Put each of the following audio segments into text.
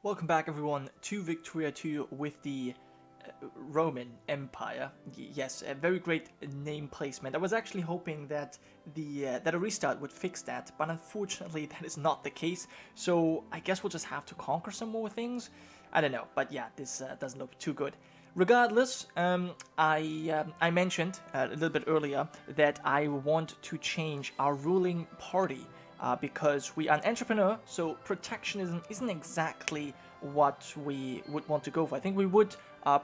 Welcome back, everyone, to Victoria 2 with the Roman Empire. Yes, a very great name placement. I was actually hoping that that a restart would fix that, but unfortunately that is not the case. So I guess we'll just have to conquer some more things. I don't know, but yeah, this doesn't look too good. Regardless, I mentioned a little bit earlier that I want to change our ruling party. Because we are an entrepreneur, so protectionism isn't exactly what we would want to go for. I think we would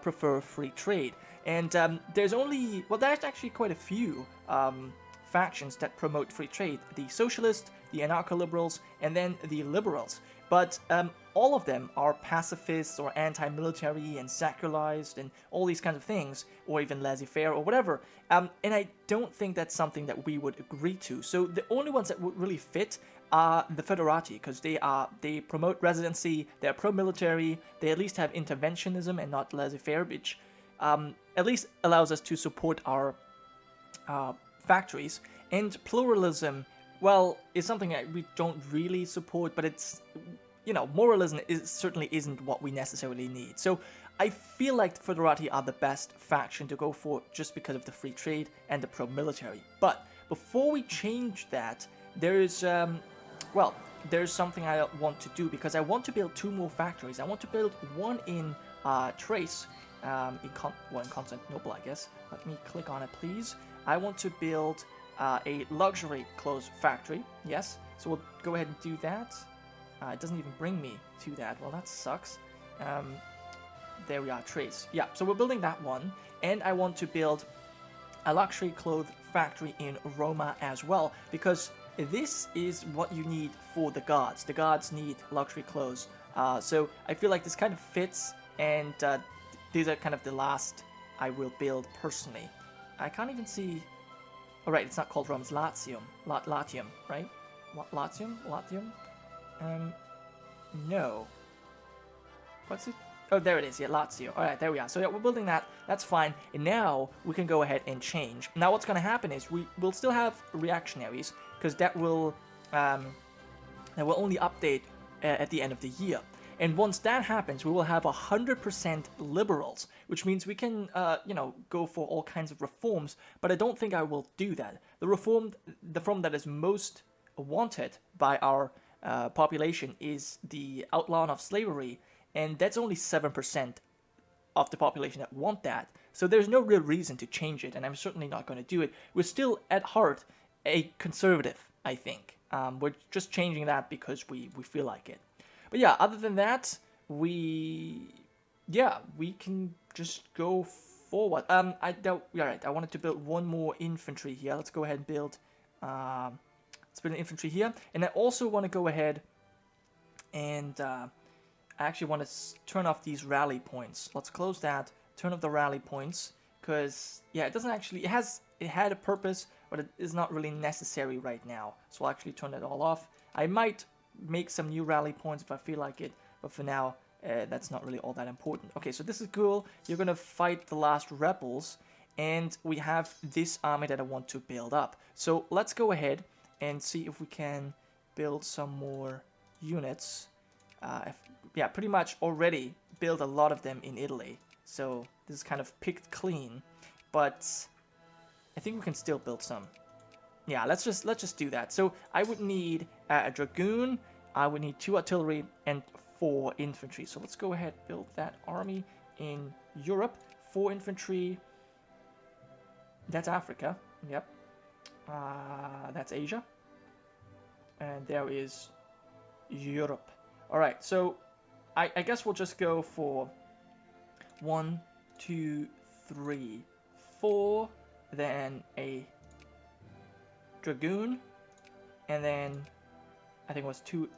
prefer free trade. And there's actually quite a few factions that promote free trade. The socialists, the anarcho-liberals, and then the liberals. But all of them are pacifists or anti-military and secularized and all these kinds of things, or even laissez-faire or whatever. And I don't think that's something that we would agree to. So the only ones that would really fit are the Federati, because they promote residency, they're pro-military, they at least have interventionism and not laissez-faire, which at least allows us to support our factories. And pluralism, well, is something that we don't really support, but it's, moralism certainly isn't what we necessarily need. So I feel like the Federati are the best faction to go for just because of the free trade and the pro-military. But before we change that, there's something I want to do, because I want to build 2 more factories. I want to build one in Trace, in Constantinople, I guess. Let me click on it, please. I want to build a luxury clothes factory. Yes, so we'll go ahead and do that. It doesn't even bring me to that. Well, that sucks. There we are, Trace. Yeah, so we're building that one, and I want to build a luxury clothes factory in Roma as well, because this is what you need for the gods. The gods need luxury clothes. So I feel like this kind of fits, and these are kind of the last I will build personally. I can't even see... Oh, right, it's not called Rome, it's Latium. Latium, right? What, Latium? Latium? No. What's it? Oh, there it is. Yeah, Lazio. All right, there we are. So yeah, we're building that. That's fine. And now we can go ahead and change. Now what's going to happen is we'll still have reactionaries, because that will only update at the end of the year. And once that happens, we will have 100% liberals, which means we can, go for all kinds of reforms. But I don't think I will do that. The reform that is most wanted by our population is the outlawing of slavery, and that's only 7% of the population that want that. So there's no real reason to change it, and I'm certainly not going to do it. We're still, at heart, a conservative, I think. We're just changing that because we feel like it. But yeah, other than that, we can just go forward. I wanted to build one more infantry here. Let's go ahead and build... let's build an infantry here. And I also want to go ahead and... I actually want to turn off these rally points. Let's close that, turn off the rally points, because, yeah, it doesn't actually... It had a purpose, but it is not really necessary right now. So I'll actually turn it all off. I might make some new rally points if I feel like it, but for now, that's not really all that important. Okay, so this is cool. You're going to fight the last rebels, and we have this army that I want to build up. So let's go ahead and see if we can build some more units. Pretty much already built a lot of them in Italy, so this is kind of picked clean, but I think we can still build some. Yeah, let's just do that. So I would need a dragoon, I would need 2 artillery and 4 infantry. So let's go ahead and build that army in Europe. 4 infantry. That's Africa. Yep. That's Asia. And there is Europe. Alright, so I guess we'll just go for 1, 2, 3, 4, then a dragoon, and then I think it was 2,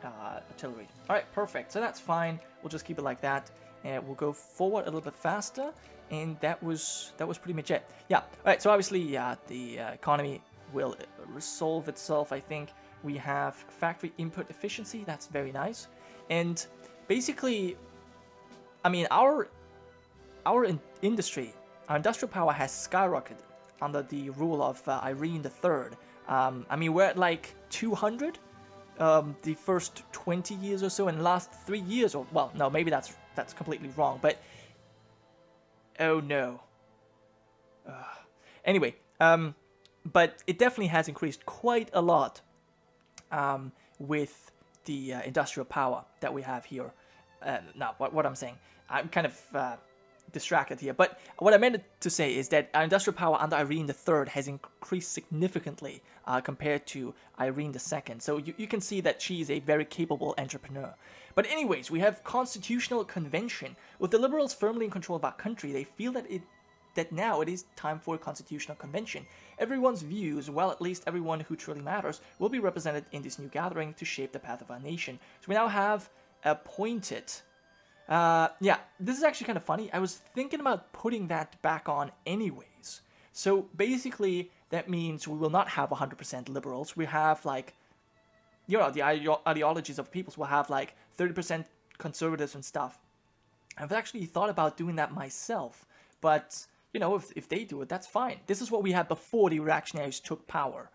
artillery. Alright, perfect. So that's fine. We'll just keep it like that, and we'll go forward a little bit faster, and that was pretty much it. Yeah, alright, so obviously, the economy will resolve itself, I think. We have factory input efficiency, that's very nice. And basically, I mean, our industry, our industrial power has skyrocketed under the rule of Irene III. I mean, we're at like 200 the first 20 years or so, and the last 3 years, or well, no, maybe that's completely wrong, but oh no. Anyway, but it definitely has increased quite a lot with the industrial power that we have here. Now, what I'm saying, I'm kind of distracted here, but what I meant to say is that our industrial power under Irene III has increased significantly compared to Irene II. So you can see that she is a very capable entrepreneur. But anyways, we have constitutional convention. With the liberals firmly in control of our country, they feel that now it is time for a constitutional convention. Everyone's views, well, at least everyone who truly matters, will be represented in this new gathering to shape the path of our nation. So we now have appointed. Yeah, this is actually kind of funny. I was thinking about putting that back on anyways. So basically, that means we will not have 100% liberals. We have like, you know, the ideologies of peoples will have like 30% conservatives and stuff. I've actually thought about doing that myself, but you know, if they do it, that's fine. This is what we had before the reactionaries took power.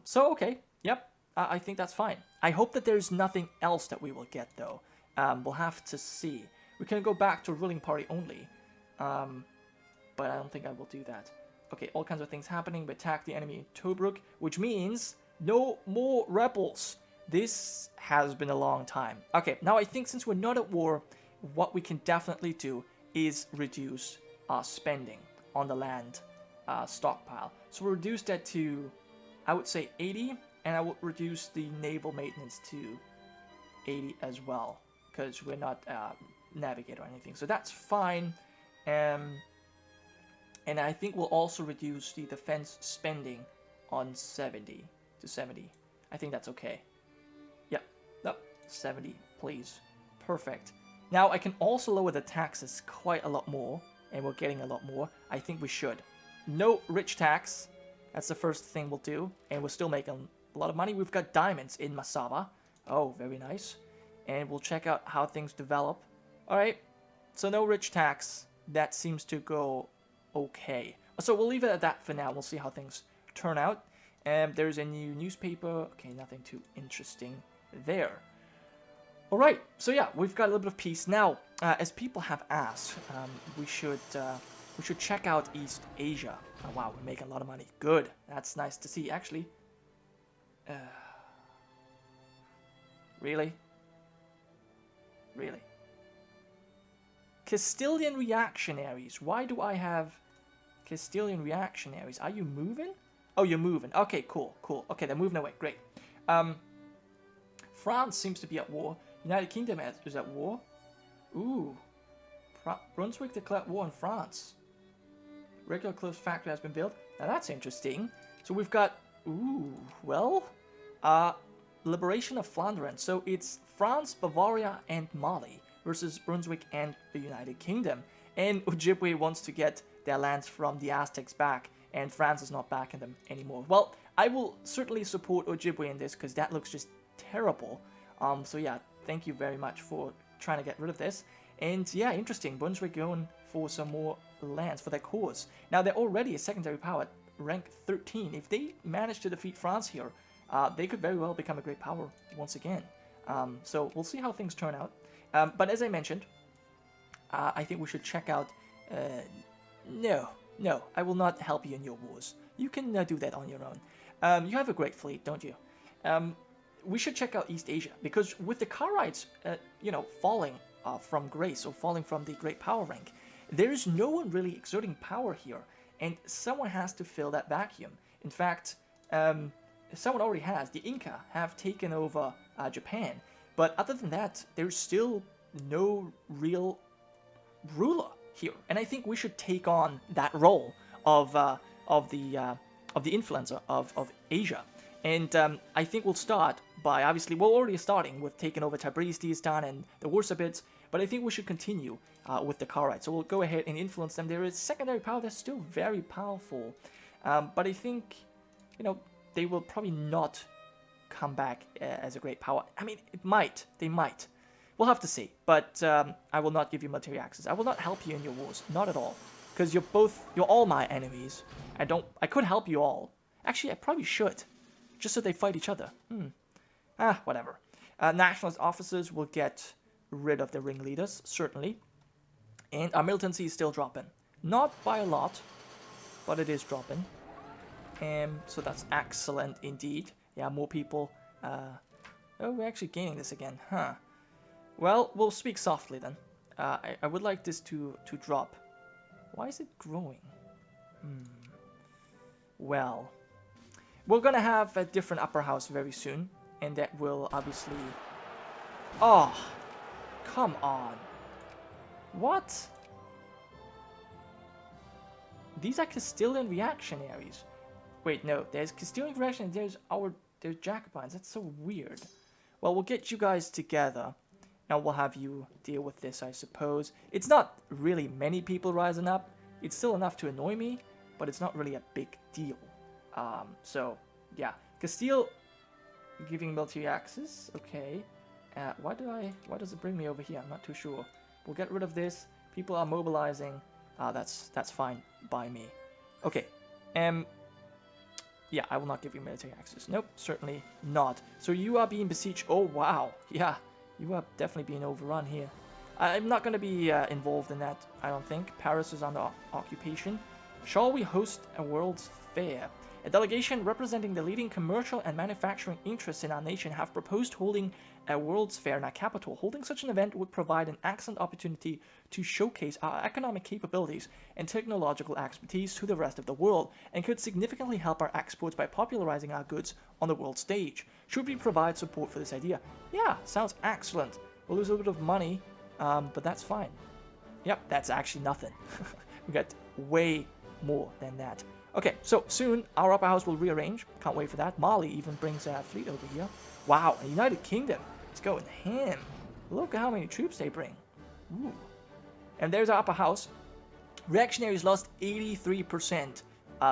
So okay, yep, I think that's fine. I hope that there's nothing else that we will get though. We'll have to see. We can go back to ruling party only, but I don't think I will do that. Okay, all kinds of things happening. We attack the enemy in Tobruk, which means no more rebels. This has been a long time. Okay, now I think since we're not at war, what we can definitely do is reduce our spending on the land stockpile. So we'll reduce that to, I would say 80, and I will reduce the naval maintenance to 80 as well, because we're not navigator or anything. So that's fine. And I think we'll also reduce the defense spending on 70 to 70. I think that's okay. Yeah, no, 70, please. Perfect. Now I can also lower the taxes quite a lot more, and we're getting a lot more. I think we should. No rich tax. That's the first thing we'll do, and we're still making a lot of money. We've got diamonds in Masaba. Oh, very nice. And we'll check out how things develop. All right, so no rich tax. That seems to go okay. So we'll leave it at that for now. We'll see how things turn out. And there's a new newspaper. Okay, nothing too interesting there. All right, so yeah, we've got a little bit of peace now. As people have asked, we should check out East Asia. Oh, wow, we're making a lot of money. Good, that's nice to see. Actually, really. Castilian reactionaries. Why do I have Castilian reactionaries? Are you moving? Oh, you're moving. Okay, cool. Okay, they're moving away. Great. France seems to be at war. United Kingdom is at war. Ooh. Brunswick declared war on France. Regular clothes factory has been built. Now that's interesting. So we've got, liberation of Flanders. So it's France, Bavaria, and Mali versus Brunswick and the United Kingdom. And Ojibwe wants to get their lands from the Aztecs back, and France is not backing them anymore. Well, I will certainly support Ojibwe in this, because that looks just terrible. So yeah, thank you very much for trying to get rid of this. And yeah, interesting, Brunswick going for some more lands for their cause. Now, they're already a secondary power at rank 13. If they manage to defeat France here, they could very well become a great power once again. So we'll see how things turn out. But as I mentioned, I think we should check out... No, I will not help you in your wars. You can do that on your own. You have a great fleet, don't you? We should check out East Asia, because with the Karites, falling from grace, or falling from the great power rank, there is no one really exerting power here, and someone has to fill that vacuum. In fact, someone already has. The Inca have taken over Japan, but other than that, there's still no real ruler here, and I think we should take on that role of the influencer of Asia. And I think we'll start by, obviously, we're already starting with taking over Tabriz, Distan, and the Wursabits, but I think we should continue with the Karites. So we'll go ahead and influence them. There is secondary power that's still very powerful, but I think, they will probably not come back as a great power. I mean, they might. We'll have to see, but I will not give you military access. I will not help you in your wars, not at all, because you're all my enemies. I could help you all. Actually, I probably should, just so they fight each other. Whatever. Nationalist officers will get rid of the ringleaders, certainly. And our militancy is still dropping. Not by a lot, but it is dropping. So that's excellent indeed. Yeah, more people. Oh, we're actually gaining this again, huh? Well, we'll speak softly then. I would like this to drop. Why is it growing? Well, we're gonna have a different upper house very soon, and that will obviously... Oh, come on. What? These are Castilian reactionaries. Wait, no, there's Castilian reactionaries, there's Jacobins. That's so weird. Well, we'll get you guys together, and we'll have you deal with this, I suppose. It's not really many people rising up. It's still enough to annoy me, but it's not really a big deal. So, yeah. Castile giving military access. Okay. Why does it bring me over here? I'm not too sure. We'll get rid of this. People are mobilizing. That's fine by me. Okay. Yeah, I will not give you military access. Nope, certainly not. So you are being besieged. Oh, wow. Yeah, you are definitely being overrun here. I'm not going to be involved in that, I don't think. Paris is under occupation. Shall we host a World's Fair? A delegation representing the leading commercial and manufacturing interests in our nation have proposed holding a World's Fair in our capital. Holding such an event would provide an excellent opportunity to showcase our economic capabilities and technological expertise to the rest of the world, and could significantly help our exports by popularizing our goods on the world stage. Should we provide support for this idea? Yeah, sounds excellent. We'll lose a little bit of money, but that's fine. Yep, that's actually nothing. We got way more than that. Okay, so soon our upper house will rearrange. Can't wait for that. Mali even brings a fleet over here. Wow, a United Kingdom. It's going ham. Look at how many troops they bring. Ooh. And there's our upper house. Reactionaries lost 83%.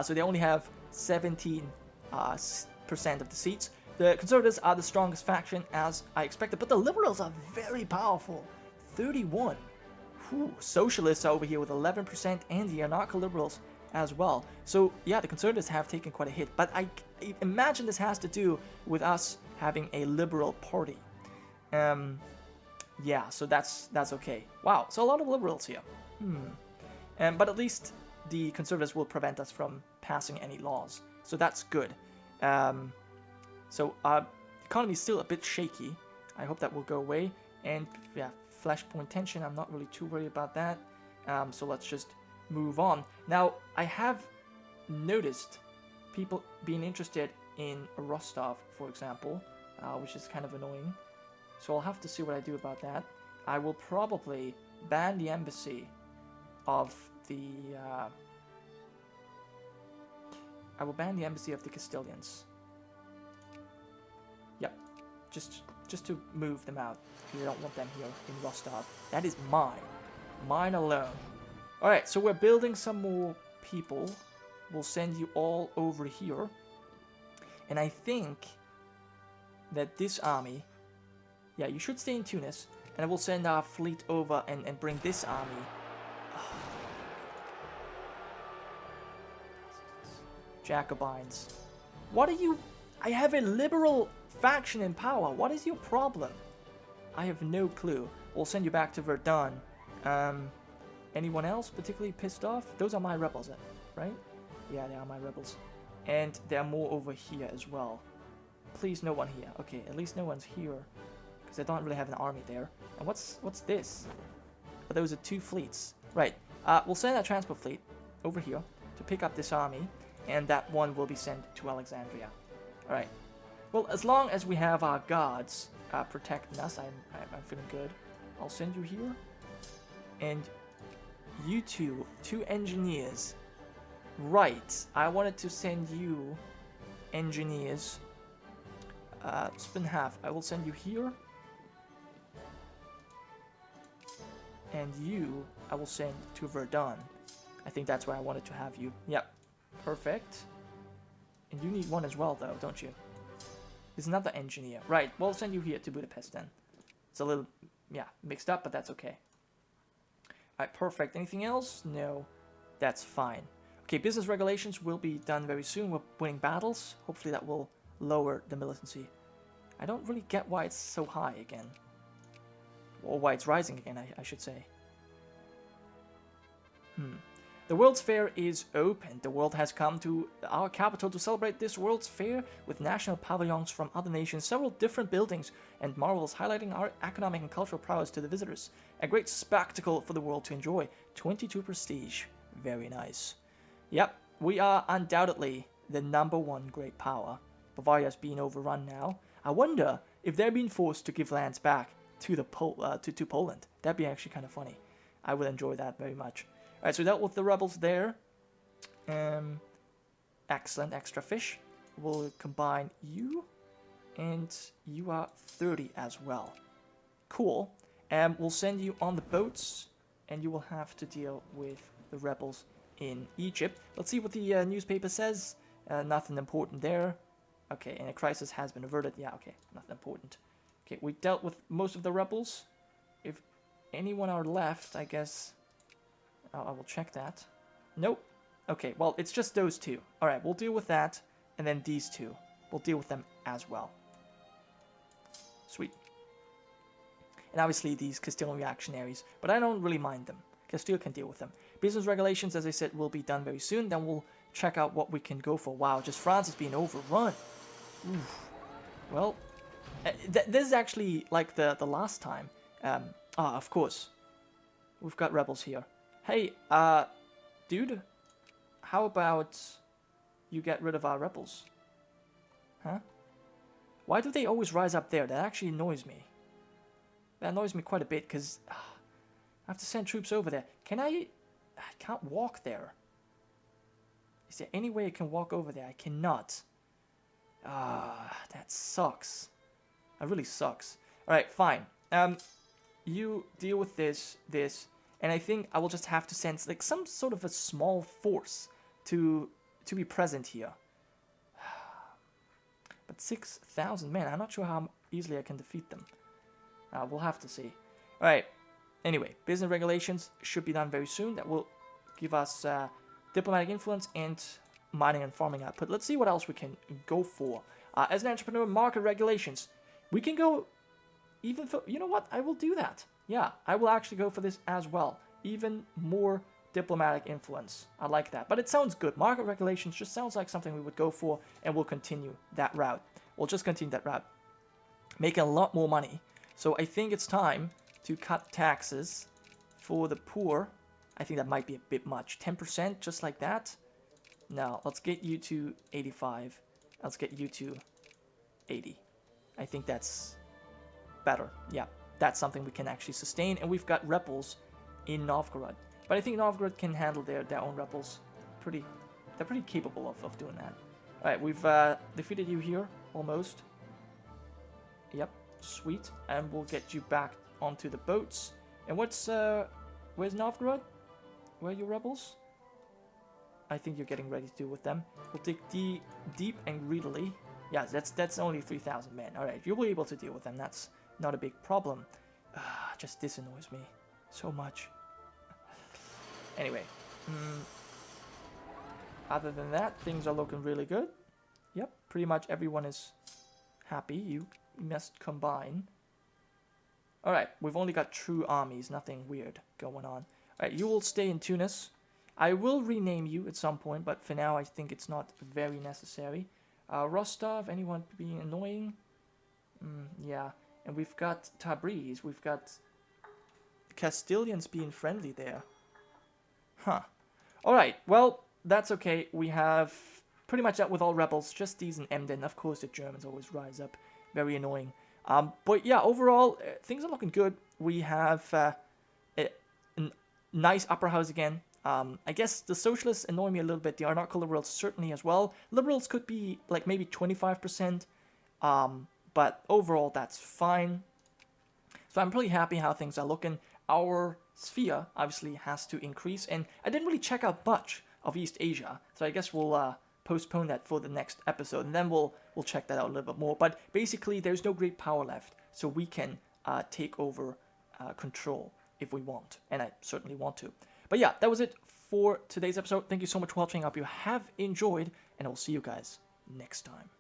So they only have 17% of the seats. The Conservatives are the strongest faction, as I expected, but the Liberals are very powerful. 31. Whew. Socialists are over here with 11%, and the anarcho-liberals as well. So yeah, the Conservatives have taken quite a hit, but I imagine this has to do with us having a liberal party. Yeah, so that's okay. Wow, so a lot of liberals here. But at least the Conservatives will prevent us from passing any laws, so that's good. So the economy is still a bit shaky. I hope that will go away. And yeah, flashpoint tension, I'm not really too worried about that. So let's just move on. Now, I have noticed people being interested in Rostov, for example, which is kind of annoying. So I'll have to see what I do about that. I will probably ban the embassy of the... I will ban the embassy of the Castilians. Yep, just to move them out, because I don't want them here in Rostov. That is mine. Mine alone. Alright, so we're building some more people. We'll send you all over here. And I think that this army... Yeah, you should stay in Tunis. And I will send our fleet over and bring this army. Jacobins. What are you... I have a liberal faction in power. What is your problem? I have no clue. We'll send you back to Verdun. Anyone else particularly pissed off? Those are my rebels, right? Yeah, they are my rebels. And there are more over here as well. Please, no one here. Okay, at least no one's here. Because I don't really have an army there. And what's this? Oh, those are two fleets. Right. We'll send a transport fleet over here to pick up this army. And that one will be sent to Alexandria. Alright. Well, as long as we have our gods protecting us, I'm feeling good. I'll send you here. And you two engineers. Right. I wanted to send you engineers. Split in half. I will send you here. And you, I will send to Verdun. I think that's where I wanted to have you. Yep. Perfect. And you need one as well, though, don't you? There's another engineer. Right, we'll send you here to Budapest, then. It's a little, yeah, mixed up, but that's okay. Alright, perfect. Anything else? No. That's fine. Okay, business regulations will be done very soon. We're winning battles. Hopefully that will lower the militancy. I don't really get why it's so high again. Or why it's rising again, I should say. The World's Fair is open. The world has come to our capital to celebrate this World's Fair with national pavilions from other nations, several different buildings, and marvels highlighting our economic and cultural prowess to the visitors. A great spectacle for the world to enjoy. 22 prestige. Very nice. Yep, we are undoubtedly the #1 great power. Bavaria's being overrun now. I wonder if they're being forced to give lands back to the to Poland. That'd be actually kind of funny. I would enjoy that very much. Alright, so we dealt with the rebels there. Excellent, extra fish. We'll combine you, and you are 30 as well. Cool. And we'll send you on the boats, and you will have to deal with the rebels in Egypt. Let's see what the newspaper says. Nothing important there. Okay, and a crisis has been averted. Yeah, okay, nothing important. Okay, we dealt with most of the rebels. If anyone are left, I guess I will check that. Nope. Okay, well, it's just those two. Alright, we'll deal with that, and then these two. We'll deal with them as well. Sweet. And obviously these Castilian reactionaries, but I don't really mind them. Castile can deal with them. Business regulations, as I said, will be done very soon. Then we'll check out what we can go for. Wow, just France is being overrun. Oof. Well, this is actually like the last time. Of course. We've got rebels here. Hey, dude, how about you get rid of our rebels? Huh? Why do they always rise up there? That actually annoys me. That annoys me quite a bit, because I have to send troops over there. I can't walk there. Is there any way I can walk over there? I cannot. That sucks. That really sucks. Alright, fine. You deal with this, and I think I will just have to send like some sort of a small force to be present here. But 6,000 men, I'm not sure how easily I can defeat them. We'll have to see. Alright, anyway, business regulations should be done very soon. That will give us diplomatic influence and mining and farming output. Let's see what else we can go for. As an entrepreneur, market regulations. We can go even for, you know what, I will do that. Yeah, I will actually go for this as well. Even more diplomatic influence. I like that. But it sounds good. Market regulations just sounds like something we would go for, and we'll continue that route. We'll just continue that route. Making a lot more money. So I think it's time to cut taxes for the poor. I think that might be a bit much. 10% just like that? No, let's get you to 85. Let's get you to 80. I think that's better. Yeah, that's something we can actually sustain. And we've got rebels in Novgorod. But I think Novgorod can handle their own rebels. They're pretty capable of doing that. Alright, we've defeated you here, almost. Yep, sweet. And we'll get you back onto the boats. And where's Novgorod? Where are your rebels? I think you're getting ready to deal with them. We'll take deep and greedily. Yeah, that's only 3,000 men. Alright, you'll be able to deal with them. That's not a big problem. Just this annoys me so much. Anyway, other than that, things are looking really good. Yep, pretty much everyone is happy. You must combine. Alright, we've only got true armies, nothing weird going on. Alright, you will stay in Tunis. I will rename you at some point, but for now I think it's not very necessary. Rostov, anyone being annoying? Yeah, and we've got Tabriz, we've got Castilians being friendly there. Huh. Alright, well, that's okay. We have pretty much dealt with all rebels, just these in Emden. Of course, the Germans always rise up. Very annoying. But yeah, overall, things are looking good. We have a nice upper house again. I guess the socialists annoy me a little bit. The anarcho liberals certainly as well. Liberals could be like maybe 25%. But overall, that's fine. So I'm pretty happy how things are looking. Our sphere obviously has to increase, and I didn't really check out much of East Asia, so I guess we'll postpone that for the next episode, and then we'll check that out a little bit more. But basically, there's no great power left, so we can take over control if we want, and I certainly want to. But yeah, that was it for today's episode. Thank you so much for watching. I hope you have enjoyed, and I'll see you guys next time.